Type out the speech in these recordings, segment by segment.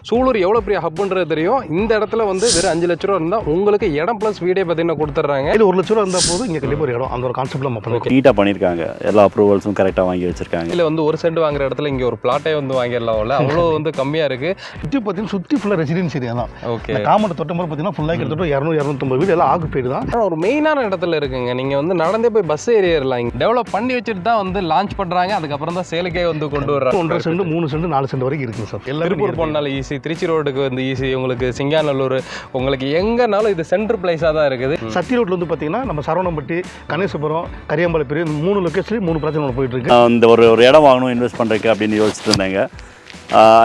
சூலூர் எவ்வளோ பெரிய ஹப்ன்றது தெரியும். இந்த இடத்துல வந்து வெறும் 5 லட்ச ரூபா இருந்தால் உங்களுக்கு இடம் ப்ளஸ் வீடே பார்த்தீங்கன்னா கொடுத்துட்றாங்க. இது 1 லட்ச ரூபா இருந்தால் போதும், இங்கே கண்டிப்பாக ஒரு இடம் அந்த ஒரு கான்செப்ட்டில் நம்ம பண்ணுவோம். நீட்டாக பண்ணியிருக்காங்க, எல்லா அப்ரூவல்ஸும் கரெக்டாக வாங்கி வச்சிருக்காங்க. இல்லை வந்து ஒரு சென்ட் வாங்குற இடத்துல இங்கே ஒரு பிளாட்டே வந்து வாங்கிடலாம்ல, அவ்வளோ வந்து கம்மியாக இருக்குது. சுற்றி பார்த்தீங்கன்னா சுற்றி ஃபுல்லாக ரெசிடென்சி ஏரியா தான். ஓகே, காமௌண்ட் தொட்ட மாதிரி பார்த்தீங்கன்னா ஃபுல்லாக கிட்டத்தட்ட 200-250 வீடு எல்லாம் ஆக்குப்பைடு தான். ஆனால் ஒரு மெயினான இடத்துல இருக்குங்க. நீங்கள் வந்து நடந்தே போய் பஸ் ஏறிடலாம். இங்கே டெவலப் பண்ணி வச்சுட்டு தான் வந்து லான்ச் பண்ணுறாங்க. அதுக்கப்புறம் தான் சேலுக்கே வந்து கொண்டு வர்றாங்க. 1.5 சென்ட் 3 சென்ட் 4 சென்ட் வரைக்கும் இருக்குது சார். திருப்பூர் போனாலும் ஈஸி, திருச்சி ரோடுக்கு வந்து ஈஸி, உங்களுக்கு சிங்காநல்லூர், உங்களுக்கு எங்கேனாலும் இது சென்ட்ரு பிளேஸாக தான் இருக்குது. சத்தி ரோட்டில் வந்து பார்த்தீங்கன்னா நம்ம சரவணம்பட்டி, கணேசபுரம், கரியாம்பாளையம் 3 லொக்கேஷன்லேயும் 3 ப்ராஜெக்ட் போயிட்டு இருக்கு. இந்த ஒரு இடம் வாங்கணும் இன்வெஸ்ட் பண்ணுறதுக்கு அப்படின்னு யோசிச்சுட்டு இருந்தாங்க.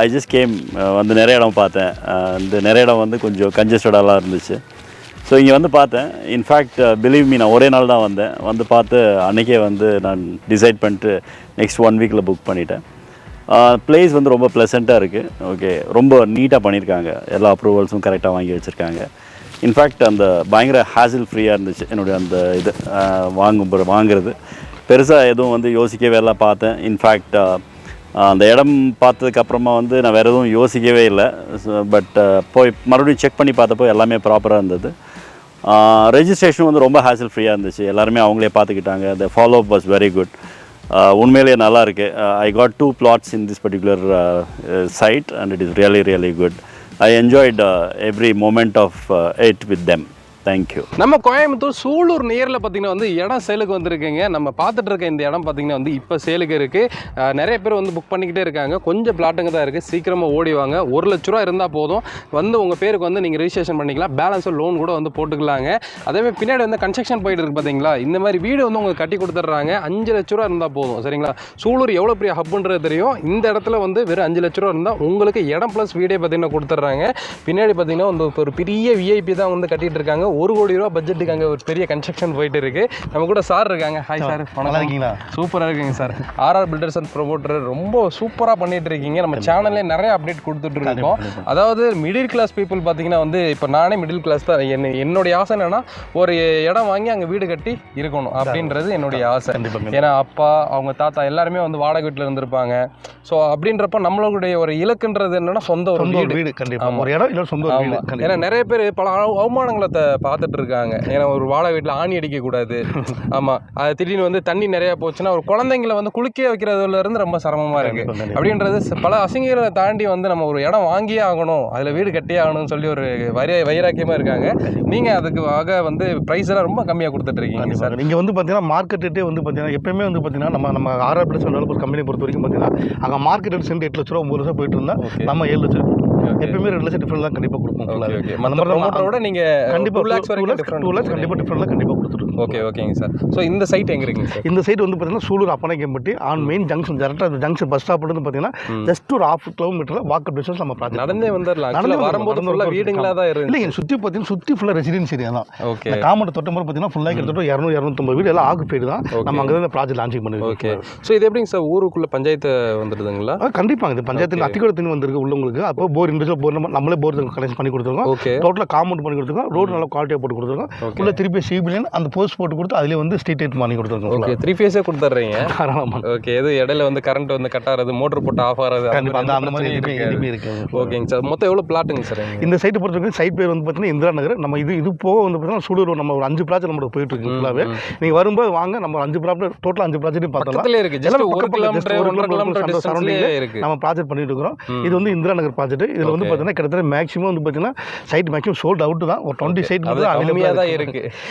ஐ ஜஸ்ட் கேம், வந்து நிறைய இடம் பார்த்தேன். இந்த நிறைய இடம் வந்து கொஞ்சம் கன்ஜஸ்டடாலாம் இருந்துச்சு. ஸோ இங்கே வந்து பார்த்தேன். இன்ஃபேக்ட் பிலீவ் மீ, நான் ஒரே நாள் தான் வந்தேன். வந்து பார்த்து அன்றைக்கே வந்து நான் டிசைட் பண்ணிட்டு நெக்ஸ்ட் 1 வீக்கில் புக் பண்ணிட்டேன். பிளேஸ் வந்து ரொம்ப ப்ளசண்ட்டாக இருக்குது. ஓகே, ரொம்ப நீட்டாக பண்ணியிருக்காங்க, எல்லா அப்ரூவல்ஸும் கரெக்டாக வாங்கி வச்சுருக்காங்க. இன்ஃபேக்ட் அந்த பயங்கர ஹேசில் ஃப்ரீயாக இருந்துச்சு என்னுடைய அந்த இது வாங்குறது. பெருசாக எதுவும் வந்து யோசிக்கவே எல்லாம் பார்த்தேன். இன்ஃபேக்ட் அந்த இடம் பார்த்ததுக்கப்புறமா வந்து நான் வேறு எதுவும் யோசிக்கவே இல்லை. பட் போய் மறுபடியும் செக் பண்ணி பார்த்தப்போ எல்லாமே ப்ராப்பராக இருந்தது. ரெஜிஸ்ட்ரேஷன் வந்து ரொம்ப ஹேசில் ஃப்ரீயாக இருந்துச்சு. எல்லாருமே அவங்களே பார்த்துக்கிட்டாங்க. The follow up was very good. உண்மையிலேயே நல்லா இருக்கு. I got 2 plots in this particular site and it is really good. I enjoyed every moment of it with them. Thank you. நம்ம கோயம்புத்தூர் சூலூர் நேரில் பார்த்தீங்கன்னா வந்து இடம் சேலுக்கு வந்துருக்குங்க. நம்ம பார்த்துட்டு இருக்க இந்த இடம் பார்த்தீங்கன்னா வந்து இப்போ சேலுக்கு இருக்குது. நிறைய பேர் வந்து புக் பண்ணிக்கிட்டே இருக்காங்க. கொஞ்சம் பிளாட்டுங்க தான் இருக்குது. சீக்கிரமாக ஓடிவாங்க. 1 லட்ச ரூபா இருந்தால் போதும், வந்து உங்கள் பேருக்கு வந்து நீங்கள் ரிஜிஸ்ட்ரேஷன் பண்ணிக்கலாம். பேலன்ஸும் லோன் கூட வந்து போட்டுக்கலாங்க. அதேமாதிரி பின்னாடி வந்து கன்ஸ்ட்ரக்ஷன் போயிட்டு இருக்குது பார்த்தீங்களா. இந்த மாதிரி வீடு வந்து உங்களுக்கு கட்டி கொடுத்துட்றாங்க. 5 லட்ச ரூபா இருந்தால் போதும், சரிங்களா. சூலூர் எவ்வளோ பெரிய ஹப்ன்றது தெரியும். இந்த இடத்துல வந்து வெறும் 5 லட்ச ரூபா இருந்தால் உங்களுக்கு இடம் ப்ளஸ் வீடே பார்த்தீங்கன்னா கொடுத்துட்றாங்க. பின்னாடி பார்த்தீங்கன்னா வந்து ஒரு பெரிய விஐபி தான் வந்து கட்டிகிட்டு இருக்காங்க. 1 கோடி ரூபா பட்ஜெட்டுக்கு அங்கே ஒரு பெரிய கன்ஸ்ட்ரக்ஷன் போயிட்டு இருக்கு. நம்ம கூட சார் இருக்காங்க. ஹாய் சார், இருக்கீங்களா? சூப்பராக இருக்குங்க sir. RR builders and promoter ரொம்ப சூப்பராக பண்ணிட்டு இருக்கீங்க. நம்ம சேனல்லே நிறைய அப்டேட் கொடுத்துட்டு இருக்கோம். அதாவது மிடில் கிளாஸ் பீப்புள் பார்த்தீங்கன்னா வந்து இப்போ நானே மிடில் கிளாஸ் தான். என்னுடைய ஆசை என்னன்னா ஒரு இடம் வாங்கி அங்கே வீடு கட்டி இருக்கணும் அப்படின்றது என்னுடைய ஆசை. ஏன்னா அப்பா, அவங்க தாத்தா எல்லாருமே வந்து வாடகை வீட்டில் இருந்திருப்பாங்க. ஸோ அப்படின்றப்ப நம்மளுடைய ஒரு இலக்குன்றது என்னன்னா சொந்த ஒரு வீடு. கண்டிப்பாக ஒரு இடம் இல்லை, சொந்த ஒரு வீடு. ஏன்னா நிறைய பேர் பல அவமானங்களை பார்த்துட்டு இருக்காங்க. ஏன்னா ஒரு வாடகை வீட்டில் ஆணி அடிக்கக்கூடாது. ஆமாம், அது திடீர்னு வந்து தண்ணி நிறையா போச்சுன்னா ஒரு குழந்தைங்களை வந்து குளிக்க வைக்கிறதுல இருந்து ரொம்ப சிரமமாக இருக்குது. அப்படின்றது பல அசிங்கங்களை தாண்டி வந்து நம்ம ஒரு இடம் வாங்கியே ஆகணும், அதில் வீடு கட்டியே ஆகணும்னு சொல்லி ஒரு வைராக்கியமாக இருக்காங்க. நீங்கள் அதுக்காக வந்து ப்ரைஸ் எல்லாம் ரொம்ப கம்மியாக கொடுத்துட்டு இருக்கீங்க சார். நீங்கள் வந்து பார்த்தீங்கன்னா மார்க்கெட் ரேட்டே வந்து பார்த்தீங்கன்னா எப்பயுமே வந்து பார்த்தீங்கன்னா நம்ம ஆர்ஆர் பிளஸ் டெவலப்பர்ஸ் கம்பெனி பொறுத்த வரைக்கும் பார்த்தீங்கன்னா அங்கே மார்க்கெட் ரேட் சென்ட் 8 லட்ச ரூபா 9 லட்சம் போயிட்டு இருந்தால் நம்ம 7 லட்சம் எப்பயுமே 2 லட்சம் டிஃபரெண்ட் தான் கண்டிப்பாக கொடுப்போம். நீங்கள் கண்டிப்பாக 2 lakhs கண்டிப்பாக டிஃபரெண்ட் கண்டிப்பாக கொடுத்துருக்கோம். ஓகேங்க சார். ஸோ இந்த சைட் எங்கே இருக்குங்க சார்? இந்த சைட் வந்து பார்த்தீங்கன்னா சூலூர் அப்பனைக்கம்பட்டி ஆன் மெயின் ஜங்ஷன், டேரக்டாக அந்த ஜங்ஷன் பஸ் ஸ்டாப்ல இருந்து பார்த்தீங்கன்னா ஜஸ்ட் ஒரு 1/2 கிலோமீட்டர் வாக்கப் டிஸ்டன்ஸ் நம்ம ப்ராஜெக்ட் நடந்தே வந்துடலாம். வரும்போது ஃபுல்லாக வீடுங்களா தான் இருக்கு. இல்லை, சுற்றி பார்த்தீங்கன்னா சுற்றி ஃபுல்லாக ரெசிடென்சி ஏரியா தான். ஓகே, காமௌண்ட் தொட்ட மாதிரி பார்த்தீங்கன்னா ஃபுல்லாக கிட்டத்தட்ட 200-250 வீடு எல்லாம் ஆக்குப்பைடு தான். நம்ம அங்கே தான் ப்ராஜெக்ட் லான்ச்சிங் பண்ணிருக்கோம். ஓகே, ஸோ இது எப்படிங்க சார் ஊருக்குள்ள பஞ்சாயத்து வந்துடுதுங்களா? கண்டிப்பாக இது பஞ்சாயத்து அத்திக்கூடத்துன்னு வந்திருக்கு உள்ளவங்களுக்கு. அப்போ போர் இண்டிவிஜுவல் போர் நம்மளே போர் கனெக்ஷன் பண்ணி கொடுத்துருக்கோம். டோட்டலாக காமௌண்ட் பண்ணி கொடுத்துருக்கோம். ரோடு நல்லா குவாலிட்டியாக போட்டு கொடுத்துருக்கோம். உள்ள திருப்பி சிபிஎன் அந்த போஸ்ட் போட்டு கொடுத்து அதிலே வந்து ஸ்ட்ரீட் லைட் பண்ணி கொடுத்துருக்கோம். ஓகே, 3 ஃபேஸே கொடுத்துட்றீங்க. ஓகே, எது இடையில வந்து கரண்ட் வந்து கட் ஆகிறது, மோட்டர் போட்டு ஆஃப் ஆகிறது, அந்த மாதிரி எதுவுமே இருக்கு. ஓகேங்க சார். மொத்தம் எவ்வளோ பிளாட்டுங்க சார் இந்த சைட்டை பொறுத்த வரைக்கும்? சைட் பேர் வந்து பார்த்தீங்கன்னா இந்திரா நகர். நம்ம இது போக வந்து பார்த்தீங்கன்னா சூலூர் நம்ம ஒரு 5 ப்ராஜெக்ட் நம்மளுக்கு போயிட்டு இருக்கு ஃபுல்லாகவே. நீங்கள் வரும்போது வாங்க, நம்ம 5 ப்ராஜெக்ட் டோட்டல் 5 ப்ராஜெக்ட்டும் பார்த்தோம். நம்ம ப்ராஜெக்ட் பண்ணிட்டு இருக்கிறோம். இது வந்து இந்திரா நகர் ப்ராஜெக்ட். இதில் வந்து பார்த்தீங்கன்னா கிட்டத்தட்ட மேக்ஸிமம் வந்து பார்த்தீங்கன்னா சைட் மேக்ஸிமம் சோல்ட் அவுட் தான். ஒரு 20 சைட் கம்மியாக தான் இருக்கு.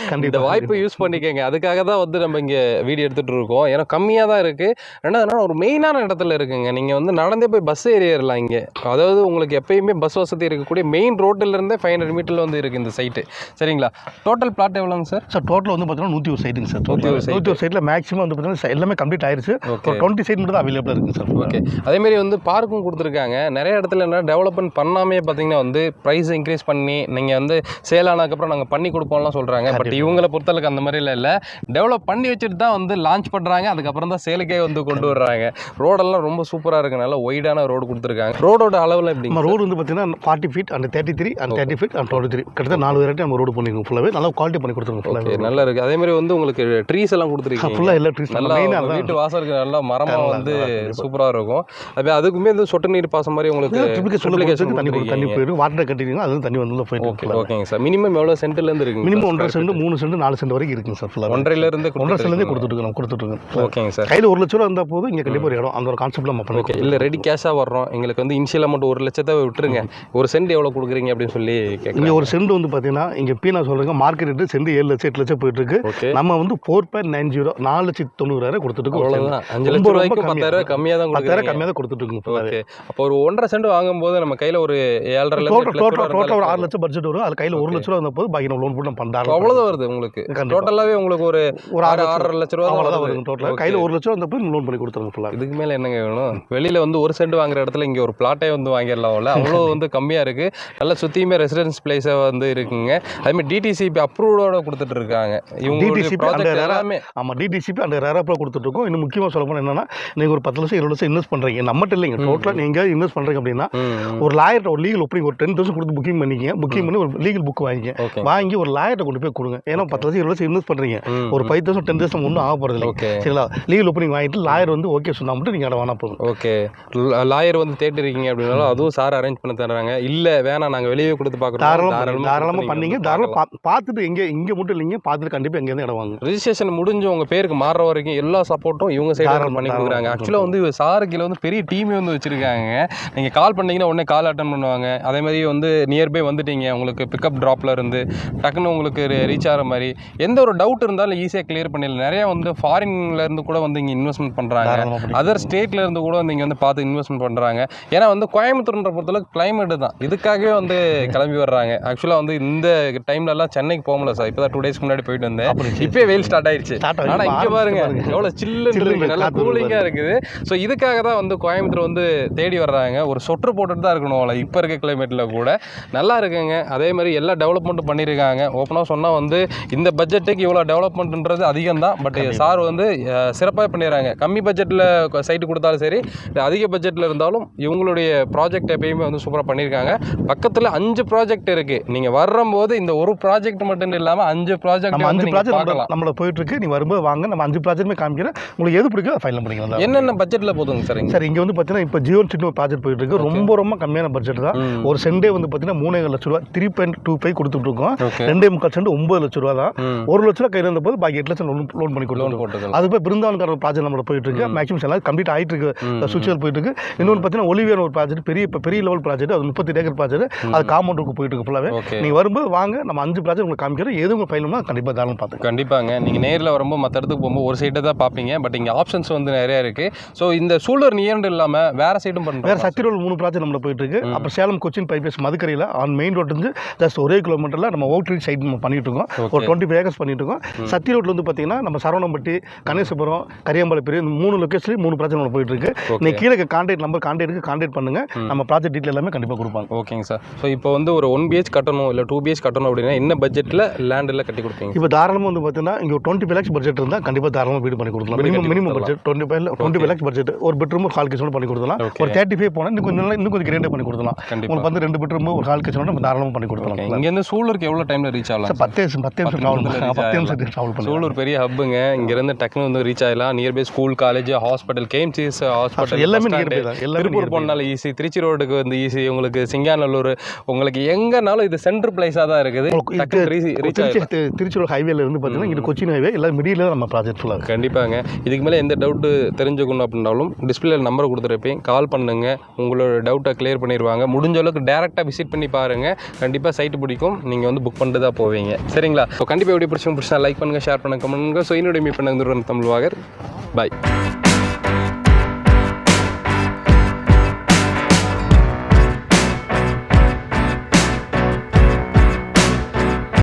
இந்த வாய்ப்பை யூஸ் பண்ணிக்கங்க. அதுக்காக தான் வந்து நம்ம இங்கே வீடியோ எடுத்துகிட்டு இருக்கோம். ஏன்னா கம்மியாக தான் இருக்குது. ரெண்டாவது ஒரு மெயினான இடத்துல இருக்குங்க. நீங்கள் வந்து நடந்தே போய் பஸ் ஏறிடலாம் இங்கே. அதாவது உங்களுக்கு எப்பயுமே பஸ் வசதி இருக்கக்கூடிய மெயின் ரோட்டிலேருந்தே 500 மீட்டரில் வந்து இருக்குது இந்த சைட்டு, சரிங்களா. டோட்டல் பிளாட் எவ்வளோங்க சார்? சார் டோட்டல் வந்து பார்த்தீங்கன்னா 101 சைட்டுங்க சார். 101 சைட்டில் மேக்ஸிமம் வந்து பார்த்தீங்கன்னா எல்லாமே கம்ப்ளீட் ஆயிடுச்சு. 20 சைட் மட்டும் தான் அவைலபிளாக இருக்குங்க சார். ஓகே, அதேமாரி வந்து பார்க்கும் கொடுத்துருக்காங்க. நிறைய இடத்துல என்ன டெவலப்மெண்ட் பண்ணாமே பார்த்தீங்கன்னா வந்து ப்ரைஸ் இன்க்ரீஸ் பண்ணி நீங்கள் வந்து சேல் ஆனதுக்கப்புறம் நாங்கள் பண்ணி கொடுப்போம்லாம் சொல்கிறாங்க. பட் இவங்களை பொறுத்தளவுக்கு அந்த அந்த மாதிரிலாம் இல்லை, டெவலப் பண்ணி வச்சுட்டு தான் வந்து லான்ச் பண்ணுறாங்க. அதுக்கப்புறம் தான் சேலுக்கே வந்து கொண்டு வர்றாங்க. ரோடெல்லாம் ரொம்ப சூப்பராக இருக்கனால ஒய்டான ரோடு கொடுத்துருக்காங்க. ரோடோட அளவில் எப்படி நம்ம ரோடு வந்து பார்த்தீங்கன்னா 40 feet and 33 and 30 feet and 23 கிட்டத்தட்ட 4 வெரைட்டி நம்ம ரோடு பண்ணிருக்கோம். ஃபுல்லாகவே நல்லா குவாலிட்டி பண்ணி கொடுத்துருக்கோம். ஃபுல்லாக நல்லா இருக்குது. அதே மாதிரி வந்து உங்களுக்கு ட்ரீஸ் எல்லாம் கொடுத்துருக்கீங்க. ஃபுல்லாக எல்லா ட்ரீஸ் நல்லா வீட்டு வாசலுக்கு நல்லா மரமாக வந்து சூப்பராக இருக்கும். அப்போ அதுக்குமே வந்து சொட்டு நீர் பாசம் மாதிரி உங்களுக்கு தண்ணி போயிடும். வாட்டர் கட்டிட்டீங்கன்னா அது தண்ணி வந்து போயிட்டு. ஓகேங்க சார். மினிமம் எவ்வளோ சென்ட்லேருந்து இருக்கு? மினிமம் 1.5 சென்ட் 3 சென்ட் 4 சென்ட் வரைக்கும் இருக்குங்க சார். ஃபுல்லாக 1.5 சென்ட்லேருந்து கொடுத்துட்ருக்கோம். ஓகேங்க சார். கையில் 1 லட்ச ரூபா இருந்தால் போதும், இங்கே கண்டிப்பாக ஒரு இடம் அந்த ஒரு கான்செப்ட்டில் நம்ம ஓகே. இல்லை ரெடி கேஷாக வர்றோம், எங்களுக்கு வந்து இனிஷியல் அமௌண்ட் 1 லட்சத்தை விட்டுருங்க, 1 சென்ட் எவ்வளோ கொடுக்குறீங்க அப்படின்னு சொல்லி கேட்குறீங்க. இங்கே 1 சென்ட் வந்து பார்த்தீங்கன்னா இங்கே நான் சொல்கிறேங்க மார்க்கெட் ரேட்டு சென்ட் 7 லட்சம் 8 லட்சம் போயிட்டு இருக்கு. நம்ம வந்து 4.90 4,90,000 கொடுத்துட்டு அவ்வளோதான். 5 லட்சம் ரூபாய்க்கு 10,000 கம்மியாக தான் 10,000 கம்மியாக தான் கொடுத்துட்டு இருக்கோம். ஓகே. அப்போ ஒரு 1.5 சென்ட் வாங்கும்போது நம்ம கையில் ஒரு 7.5 டோட்டல் ஒரு 6 லட்சம் பட்ஜெட் வரும். அது கையில் 1 லட்ச ரூபா இருந்தபோது பாக்கி நம்ம லோன் போட்டு நம்ம பண்ணுறோம். அவ்வளோதான் வருது உங்களுக்கு. டோட்டலாகவே உங்களுக்கு ஒரு 6.5 லட்ச ரூபா அவ்வளோதான் வரும். டோட்டலாக கையில் 1 லட்ச ரூபா இருந்தப்போ லோன் பண்ணி கொடுத்துருங்க ஃபுல்லாக. இதுக்கு மேலே என்னங்க வேணும்? வெளியில் வந்து 1 சென்ட் வாங்குற இடத்துல இங்கே ஒரு பிளாட்டே வந்து வாங்கிடலாம்ல, அவ்வளோ வந்து கம்மியாக இருக்குது. நல்லா சுற்றியுமே ரெசிடென்ஸ் பிளேஸாக வந்து இருக்குங்க. அதுமாதிரி டிடிசிபி அப்ரூவோட கொடுத்துட்டு இருக்காங்க இவங்க ப்ராஜெக்ட் எல்லாமே. ஆமாம், டிடிசிபி அந்த ரேராப்பில் கொடுத்துட்ருக்கோம். இன்னும் முக்கியமாக சொல்ல போனால் என்னன்னா, நீங்கள் ஒரு 10 லட்சம் 20 லட்சம் இன்வெஸ்ட் பண்ணுறீங்க, நம்மகிட்ட இல்லைங்க, டோட்டலாக நீங்கள் இன்வெஸ்ட் பண்ணுறீங்க அப்படின்னா ஒரு லாயர்ட்ட ஒரு லீகல் ஒப்பீனியன் ஒரு 10,000 கொடுத்து புக்கிங் பண்ணிக்க. புக்கிங் பண்ணி ஒரு லீகல் புக் வாங்கி ஒரு லாயர்ட்ட கொண்டு போய் கொடுங்க. ஏன்னா 10 லட்சம் 20 லட்சம் இன்வெஸ்ட் பண்ணுறீங்க, ஒரு 5,000 10,000 ஒன்றும் ஆக போகிறது இல்லை. சரிங்களா? லீகல் ஒப்பீனிங் வாங்கிட்டு லாயர் வந்து ஓகே சொன்னா மட்டும் நீங்கள் அதை வேணா போதும். ஓகே. லாயர் வந்து தேட்டிருக்கீங்க அப்படின்னாலும் அதுவும் சார் அரேஞ்ச் பண்ண தர்றாங்க. இல்லை வேணாம் நாங்கள் வெளியே கொடுத்து பார்க்குறோம், தாராளமாக பண்ணீங்க. தாராளமாக பார்த்துட்டு இங்கே மட்டும் இல்லைங்க, பார்த்துட்டு கண்டிப்பாக எங்கேருந்து இடம் வாங்க. ரிஜிஸ்ட்ரேஷன் முடிஞ்சு உங்கள் பேருக்கு மாறுற வரைக்கும் எல்லா சப்போர்ட்டும் இவங்க சைடு பண்ணி கொடுக்குறாங்க. ஆக்சுவலாக வந்து சாருக்கு வந்து பெரிய டீமே வந்து வச்சிருக்காங்க. நீங்கள் கால் பண்ணீங்கன்னா உடனே கால் அட்டன் பண்ணுவாங்க. அதே மாதிரி வந்து நியர்பை வந்துட்டீங்க, உங்களுக்கு பிக்கப் ட்ராப்பில் இருந்து டக்குன்னு உங்களுக்கு ரீச் ஆகிற மாதிரி எந்த ஒரு டவுட் இருந்தாலும் ஈஸியாக கிளியர் பண்ணிடலாம். நிறையா வந்து ஃபாரின்ல இருந்து கூட வந்து இங்கே இன்வெஸ்ட்மெண்ட் பண்ணுறாங்க, அதர் ஸ்டேட்ல இருந்து கூட வந்து இங்கே வந்து பார்த்து இன்வெஸ்ட்மெண்ட் பண்ணுறாங்க. ஏன்னா வந்து கோயம்புத்தூர்ன்ற பொறுத்தளவுக்கு கிளைமேட் தான், இதுக்காகவே வந்து கிளம்பி வர்றாங்க. ஆக்சுவலாக வந்து இந்த டைம்லலாம் சென்னைக்கு போகல சார், இப்போ தான் 2 டேஸ்க்கு முன்னாடி போயிட்டு வந்தேன். இப்போயே வெயில் ஸ்டார்ட் ஆயிடுச்சு. ஆனால் இங்கே பாருங்க எவ்வளோ சில்லுன்னு இருக்குது, நல்லா கூலிங்காக இருக்குது. ஸோ இதுக்காக தான் வந்து கோயம்புத்தூர் வந்து தேடி வர்றாங்க. ஒரு சொட்டர் போட்டுட்டு தான் இருக்கணும் இப்போ இருக்க கிளைமேட்டில் கூட நல்லா இருக்குங்க. அதே மாதிரி எல்லா டெவலப்மெண்ட்டும் பண்ணியிருக்காங்க. ஓப்பனாக சொன்னால் வந்து இந்த பட்ஜெட்டுக்கு இவ்வளோ டெவலப்மெண்ட்ன்றது அதிகம் தான். பட் சார் வந்து சிறப்பாக பண்ணிடுறாங்க. கம்மி பட்ஜெட்டில் சைட்டு கொடுத்தாலும் சரி, அதிக பட்ஜெட்டில் இருந்தாலும் இவங்களுடைய ப்ராஜெக்ட் எப்பயுமே வந்து சூப்பராக பண்ணியிருக்காங்க. பக்கத்தில் 5 ப்ராஜெக்ட் இருக்குது. நீங்கள் வரும்போது இந்த ஒரு ப்ராஜெக்ட் மட்டும் இல்லாமல் 5 ப்ராஜெக்ட் நம்மள போயிட்டு இருக்கு. நீ வரும்போது வாங்க, நம்ம 5 ப்ராஜெக்ட்டுமே காமிக்கிறேன். உங்களுக்கு எது பிடிக்கும் ஃபைனல் பண்ணிக்கலாம். என்னென்ன பட்ஜெட்டில் போதுங்க சார்? சார் இங்கே வந்து பார்த்தீங்கன்னா இப்போ ஜியோன் சின்ன ப்ராஜெக்ட் போயிட்டு இருக்கு. ரொம்ப கம்மியான பட்ஜெட் தான். ஒரு சென்டே வந்து பார்த்தீங்கன்னா 3.5 லட்ச ரூபா 3.25 கொடுத்துட்டு இருக்கோம். 2.25 சென்ட் 9 லட்ச ரூபா தான். 1 லட்ச ரூபா கையில் இருந்த போது பாக்கி 8 லட்சம் லோன் பண்ணி கொடுத்துருக்கோம். அது போய் பிருந்தாவன்கார ப்ராஜெக்ட் நம்மள போயிட்டு இருக்கு. மேக்ஸிமம் எல்லாம் கம்ப்ளீட் ஆகிட்டு இருக்கு, சுவிட்சுகள் போயிட்டு இருக்கு. இன்னொன்று பார்த்தீங்கன்னா ஒலிவியர் ஒரு ப்ராஜெக்ட் பெரிய லெவல் ப்ராஜெக்ட், அது 38 ஏக்கர் ப்ராஜெக்ட், அது காம்பவுண்டுக்கு போயிட்டு இருக்கு ஃபுல்லாகவே. நீங்கள் வரும்போது வாங்க, நம்ம 5 ப்ராஜெக்ட் உங்களுக்கு காமிக்கிறோம். எது உங்களுக்கு ஃபைனல்னா கண்டிப்பாக தாராளமாக பார்த்து. கண்டிப்பாங்க. நீங்கள் நேரில் வரும்போது மற்ற இடத்துக்கு போகும்போது ஒரு சைட்டை தான் பார்ப்பீங்க. பட் இங்கே ஆப்ஷன்ஸ் வந்து நிறையா இருக்குது. ஸோ இந்த சூலூர் நியர்ண்டு இல்லாமல் வேறு சைடும் பண்ணுறோம். வேறு சக்தி ரோடு 3 ப்ராஜெக்ட் நம்மள போயிட்டு இருக்கு. அப்புறம் சேலம் கொச்சின் பைப்லைன்ஸ் மதுக்கரையில் ஆன் மெயின் ரோட் இருந்து ஜஸ்ட் 1 கிலோமீட்டரில் நம்ம அவுட் ரீச் சைட் நம்ம பண்ணிட்டு இருக்கோம். ஒரு 25 ஏக்கர்ஸ் பண்ணிட்டு இருக்கோம். சக்தி ரோட்ல வந்து பார்த்தீங்கன்னா நம்ம சரவணம்பட்டி, கணேசபுரம், கரியாம்பாளையம் பெரிய 3 லொக்கேஷன்லேயும் 3 ப்ராஜெக்ட் நம்ம போயிட்டு இருக்கு. நீங்கள் கீழே கான்டாக்ட் பண்ணுங்க, நம்ம ப்ராஜெக்ட் டீட்டெயில் எல்லாமே கண்டிப்பாக கொடுப்பாங்க. ஓகேங்க சார். ஸோ இப்போ வந்து ஒரு 1 BH கட்டணும் இல்லை 2 BH கட்டணும் அப்படின்னா என்ன பட்ஜெட்டில் லேண்டில் கட்டி கொடுப்பீங்க? இப்போ தாராளமாக வந்து பார்த்தீங்கன்னா இங்கே 25 lakhs பட்ஜெட் இருந்தால் கண்டிப்பாக தாராளமாக வீடு பண்ணி கொடுக்கலாம். Minimum budget 25 lakhs budget. ஒரு பெட்ரூம் ஒரு ஹால் கிச்சனோட பண்ணி கொடுக்கலாம். ஒரு 35 போனால் இன்னும் கொஞ்சம் கிரேண்டாக பண்ணி கொடுக்கலாம். உங்களுக்கு வந்து 2 பெட்ரூம் ஒரு ஹால் கிச்சனோட நம்ம தாராளமாக பண்ணி கொடுக்கலாம். இங்கேருந்து சூலூருக்கு எவ்வளோ டைமில் ரீச் ஆகலாம்? 10 நிமிஷம் ட்ராவல் பண்ணலாம். சூலூர் பெரிய ஹப்புங்க. இங்கேருந்து டக்குனு வந்து ரீச் ஆகலாம். Nearby school, college, hospital, KMCS hospital எல்லாமே நியர்பை தான். திருப்பூர் போனாலும் ஈஸி, திருச்சி ரோடுக்கு வந்து ஈஸி, உங்களுக்கு சிங்காநல்லூர், உங்களுக்கு எங்கேனாலும் இது சென்ட்ரு பிளேஸாக தான் இருக்குது. திருச்சி ரோடு ஹைவேல இருந்து பார்த்தீங்கன்னா இது கொச்சின் ஹைவே எல்லாம் மிடியில் நம்ம ப்ராஜெக்ட் ஃபுல்லாக. கண்டிப்பாங்க. இதுக்கு மேலே எந்த டவுட்டு தெரிஞ்சுக்கணும் அப்படின்னாலும் டிஸ்பிளேல நம்பர் கொடுத்துருப்பேன், கால் பண்ணுங்க. உங்களோட டவுட்டை கிளியர் பண்ணிடுவாங்க. முடிஞ்ச அளவுக்கு டேரெக்டாக விசிட் பண்ணி பாருங்கள். கண்டிப்பாக சைட்டு பிடிக்கும். நீங்கள் வந்து புக் பண்ணிட்டு தான் போவீங்க. சரிங்களா? ஸோ கண்டிப்பாக எப்படி பிடிச்சா லைக் பண்ணுங்கள், ஷேர் பண்ணுங்கள், கமெண்ட் பண்ணுங்கள். ஸோ என்னுடைய மீட் பண்ண தமிழ் வாகர். பாய்.